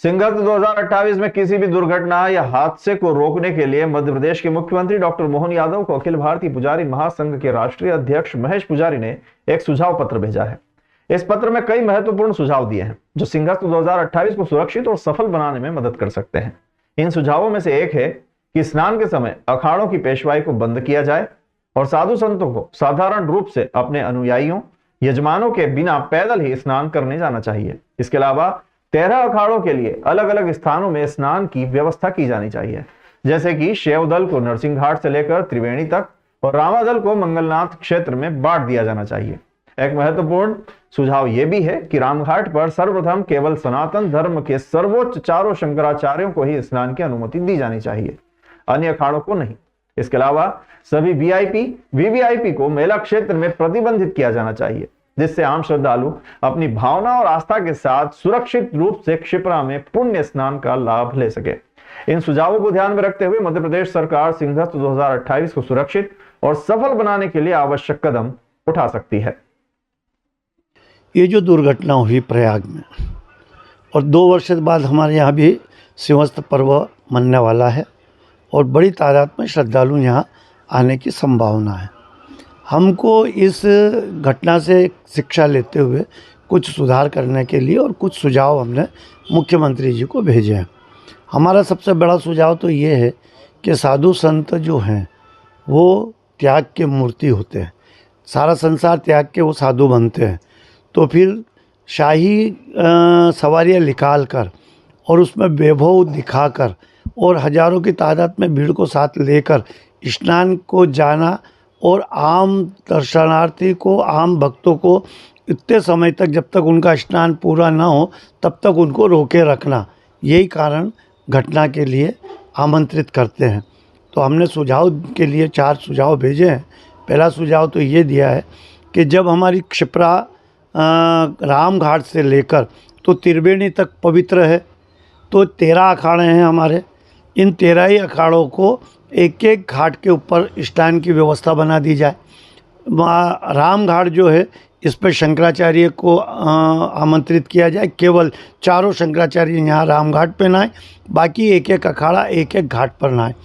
सिंहस्थ 2028 में किसी भी दुर्घटना या हादसे को रोकने के लिए मध्य प्रदेश के मुख्यमंत्री डॉक्टर मोहन यादव को अखिल भारतीय पुजारी महासंघ के राष्ट्रीय अध्यक्ष महेश पुजारी ने एक सुझाव पत्र भेजा है। इस पत्र में कई महत्वपूर्ण सुझाव दिए हैं जो सिंहस्थ 2028 को सुरक्षित और सफल बनाने में मदद कर सकते हैं। इन सुझावों में से एक है कि स्नान के समय अखाड़ों की पेशवाई को बंद किया जाए और साधु संतों को साधारण रूप से अपने अनुयायियों यजमानों के बिना पैदल ही स्नान करने जाना चाहिए। इसके अलावा 13 अखाड़ों के लिए अलग अलग स्थानों में स्नान की व्यवस्था की जानी चाहिए, जैसे कि शैवदल को नरसिंह घाट से लेकर त्रिवेणी तक और रामादल को मंगलनाथ क्षेत्र में बांट दिया जाना चाहिए। एक महत्वपूर्ण सुझाव यह भी है कि रामघाट पर सर्वप्रथम केवल सनातन धर्म के सर्वोच्च चारों शंकराचार्यों को ही स्नान की अनुमति दी जानी चाहिए, अन्य अखाड़ों को नहीं। इसके अलावा सभी वीआईपी वीवीआईपी को मेला क्षेत्र में प्रतिबंधित किया जाना चाहिए, जिससे आम श्रद्धालु अपनी भावना और आस्था के साथ सुरक्षित रूप से क्षिप्रा में पुण्य स्नान का लाभ ले सके। इन सुझावों को ध्यान में रखते हुए मध्य प्रदेश सरकार सिंहस्थ 2028 को सुरक्षित और सफल बनाने के लिए आवश्यक कदम उठा सकती है। ये जो दुर्घटना हुई प्रयाग में और 2 वर्ष बाद हमारे यहाँ भी सिंहस्थ पर्व मनने वाला है और बड़ी तादाद में श्रद्धालु यहाँ आने की संभावना है। हमको इस घटना से शिक्षा लेते हुए कुछ सुधार करने के लिए और कुछ सुझाव हमने मुख्यमंत्री जी को भेजे हैं। हमारा सबसे बड़ा सुझाव तो ये है कि साधु संत जो हैं वो त्याग के मूर्ति होते हैं, सारा संसार त्याग के वो साधु बनते हैं। तो फिर शाही सवारियाँ निकाल कर और उसमें वैभव दिखाकर और हजारों की तादाद में भीड़ को साथ लेकर स्नान को जाना और आम दर्शनार्थी को, आम भक्तों को इतने समय तक जब तक उनका स्नान पूरा ना हो तब तक उनको रोके रखना, यही कारण घटना के लिए आमंत्रित करते हैं। तो हमने सुझाव के लिए 4 सुझाव भेजे हैं। पहला सुझाव तो ये दिया है कि जब हमारी क्षिप्रा राम घाट से लेकर तो त्रिवेणी तक पवित्र है, तो 13 अखाड़े हैं हमारे। इन 13 ही अखाड़ों को एक एक घाट के ऊपर स्नान की व्यवस्था बना दी जाए। राम घाट जो है इस पर शंकराचार्य को आमंत्रित किया जाए, केवल चारों शंकराचार्य यहाँ राम घाट पे नहाए, बाकी एक एक अखाड़ा एक एक घाट पर नहाए।